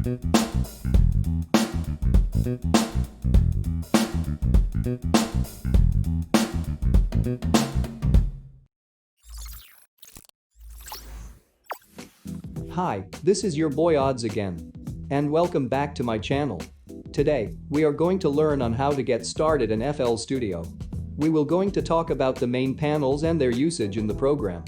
Hi, this is your boy Odds again. And welcome back to my channel. Today, we are going to learn on how to get started in FL Studio. We will going to talk about the main panels and their usage in the program.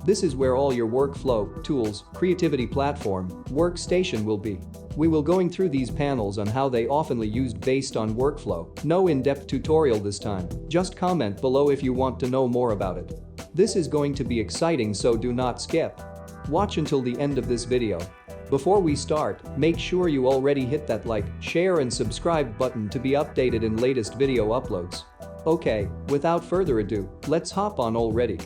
This is where all your workflow, tools, creativity platform, workstation will be. We will going through these panels on how they oftenly used based on workflow. No in-depth tutorial this time, just comment below if you want to know more about it. This is going to be exciting, so do not skip. Watch until the end of this video. Before we start, make sure you already hit that like, share and subscribe button to be updated in latest video uploads. Okay, without further ado, let's hop on already.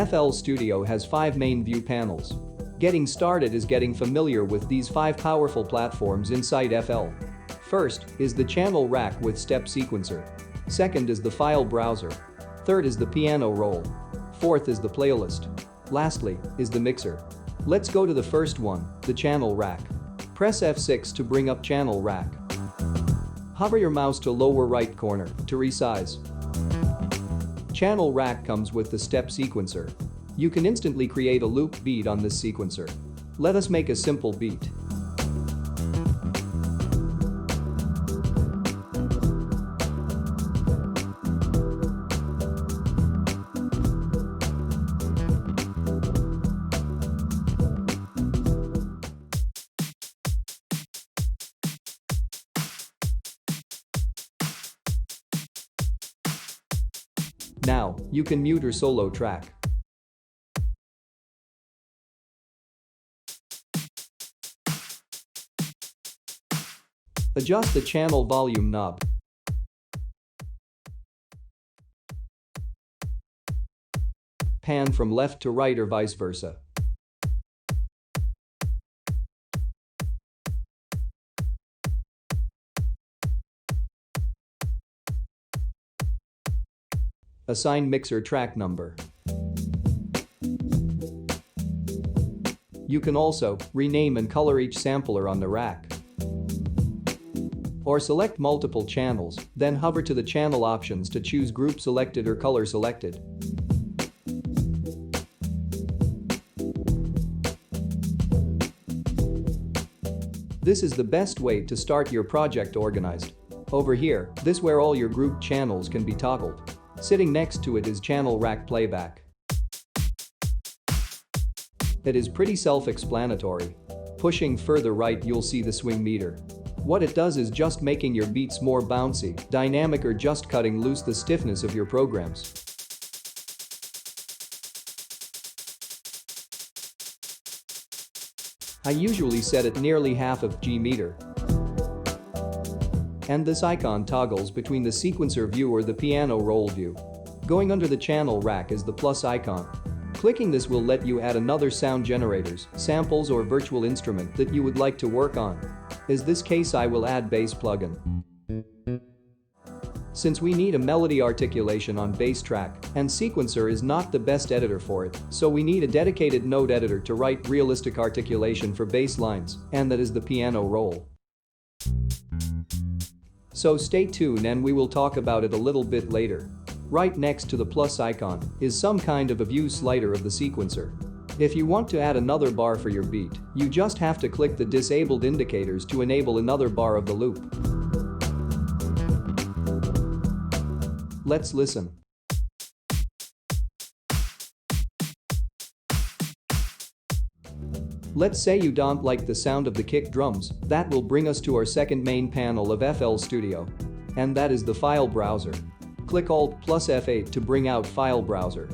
FL Studio has 5 main view panels. Getting started is getting familiar with these 5 powerful platforms inside FL. First is the channel rack with step sequencer. Second is the file browser. Third is the piano roll. Fourth is the playlist. Lastly is the mixer. Let's go to the first one, the channel rack. Press F6 to bring up channel rack. Hover your mouse to lower right corner to resize. Channel rack comes with the step sequencer. You can instantly create a loop beat on this sequencer. Let us make a simple beat. Now, you can mute your solo track. Adjust the channel volume knob. Pan from left to right or vice versa. Assign mixer track number. You can also rename and color each sampler on the rack. Or select multiple channels, then hover to the channel options to choose group selected or color selected. This is the best way to start your project organized. Over here, this where all your group channels can be toggled. Sitting next to it is channel rack playback. It is pretty self-explanatory. Pushing further right you'll see the swing meter. What it does is just making your beats more bouncy, dynamic, or just cutting loose the stiffness of your programs. I usually set it nearly half of G meter. And this icon toggles between the sequencer view or the piano roll view. Going under the channel rack is the plus icon. Clicking this will let you add another sound generators, samples, or virtual instrument that you would like to work on. In this case I will add bass plugin. Since we need a melody articulation on bass track, and sequencer is not the best editor for it, so we need a dedicated note editor to write realistic articulation for bass lines, and that is the piano roll. So stay tuned and we will talk about it a little bit later. Right next to the plus icon is some kind of a view slider of the sequencer. If you want to add another bar for your beat, you just have to click the disabled indicators to enable another bar of the loop. Let's listen. Let's say you don't like the sound of the kick drums. That will bring us to our second main panel of FL Studio. And that is the file browser. Click Alt plus F8 to bring out file browser.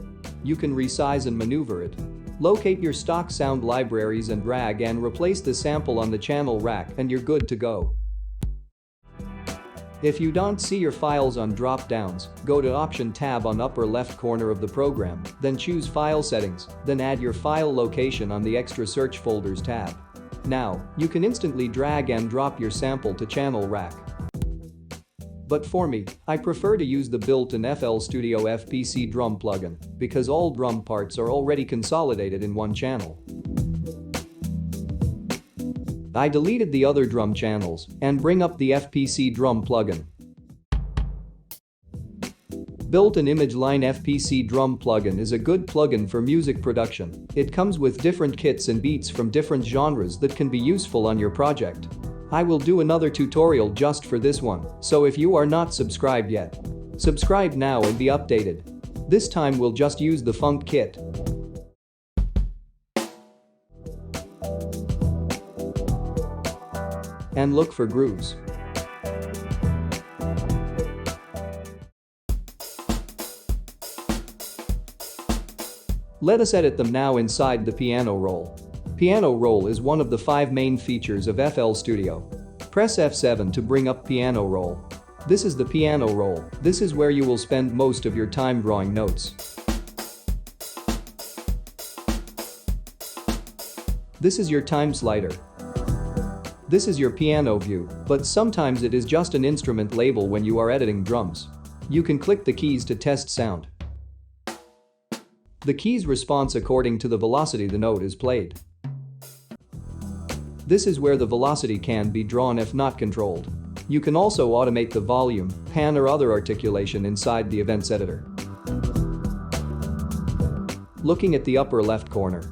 You can resize and maneuver it. Locate your stock sound libraries and drag and replace the sample on the channel rack and you're good to go. If you don't see your files on drop-downs, go to Option tab on upper left corner of the program, then choose File Settings, then add your file location on the Extra Search Folders tab. Now, you can instantly drag and drop your sample to channel rack. But for me, I prefer to use the built-in FL Studio FPC drum plugin because all drum parts are already consolidated in one channel. I deleted the other drum channels and bring up the FPC drum plugin. Built-in Image Line FPC Drum plugin is a good plugin for music production. It comes with different kits and beats from different genres that can be useful on your project. I will do another tutorial just for this one, so if you are not subscribed yet, subscribe now and be updated. This time we'll just use the Funk kit. And look for grooves. Let us edit them now inside the piano roll. Piano roll is one of the 5 main features of FL Studio. Press F7 to bring up piano roll. This is the piano roll. This is where you will spend most of your time drawing notes. This is your time slider. This is your piano view, but sometimes it is just an instrument label when you are editing drums. You can click the keys to test sound. The keys response according to the velocity the note is played. This is where the velocity can be drawn if not controlled. You can also automate the volume, pan or other articulation inside the events editor. Looking at the upper left corner,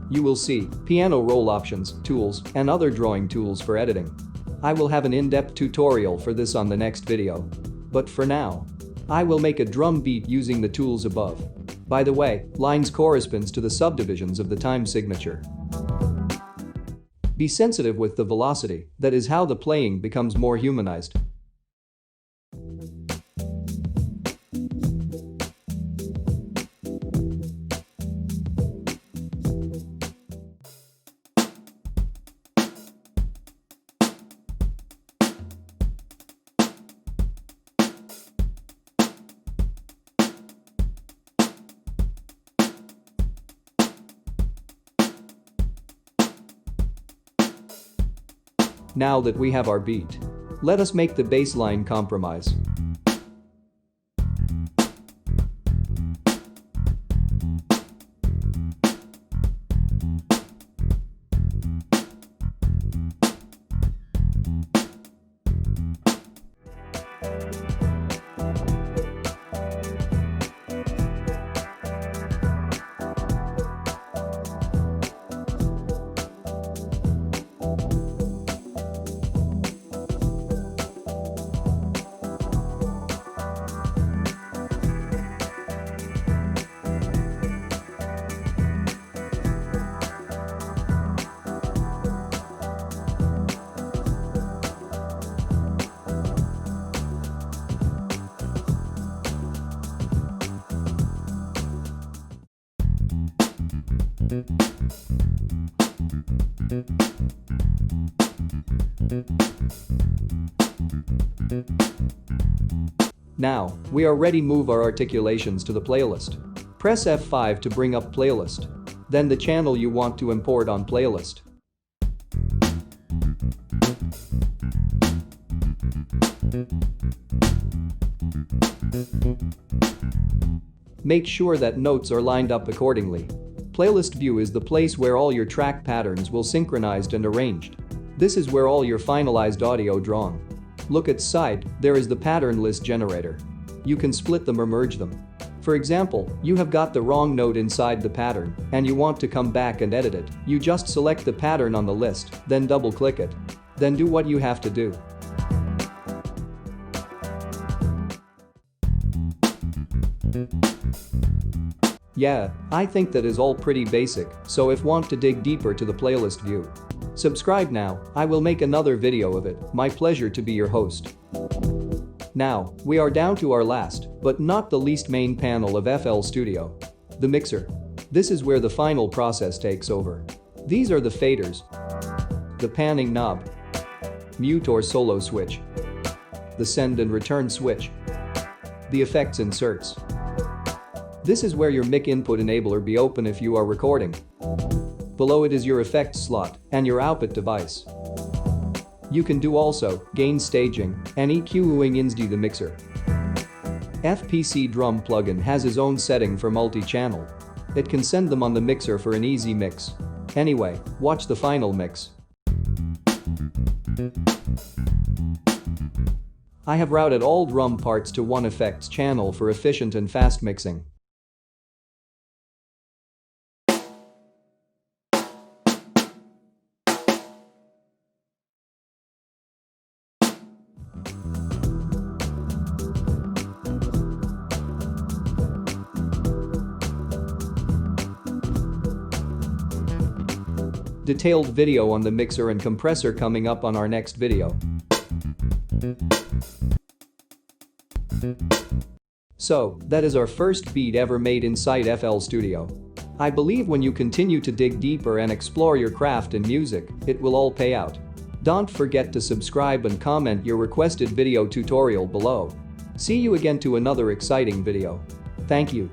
you will see piano roll options, tools, and other drawing tools for editing. I will have an in-depth tutorial for this on the next video. But for now, I will make a drum beat using the tools above. By the way, lines corresponds to the subdivisions of the time signature. Be sensitive with the velocity, that is how the playing becomes more humanized. Now that we have our beat, let us make the bass line compromise. Now, we are ready to move our articulations to the playlist. Press F5 to bring up playlist. Then the channel you want to import on playlist. Make sure that notes are lined up accordingly. Playlist view is the place where all your track patterns will synchronized and arranged. This is where all your finalized audio drawn. Look at side, there is the pattern list generator. You can split them or merge them. For example, you have got the wrong note inside the pattern and you want to come back and edit it. You just select the pattern on the list, then double-click it. Then do what you have to do. Yeah, I think that is all pretty basic, so if want to dig deeper to the playlist view, subscribe now, I will make another video of it. My pleasure to be your host. Now, we are down to our last, but not the least main panel of FL Studio. The mixer. This is where the final process takes over. These are the faders, the panning knob, mute or solo switch, the send and return switch, the effects inserts. This is where your mic input enabler be open if you are recording. Below it is your effects slot and your output device. You can do also gain staging and EQing inside the mixer. FPC Drum plugin has his own setting for multi-channel. It can send them on the mixer for an easy mix. Anyway, watch the final mix. I have routed all drum parts to one effects channel for efficient and fast mixing. Detailed video on the mixer and compressor coming up on our next video. So, that is our first beat ever made inside FL Studio. I believe when you continue to dig deeper and explore your craft in music, it will all pay out. Don't forget to subscribe and comment your requested video tutorial below. See you again to another exciting video. Thank you.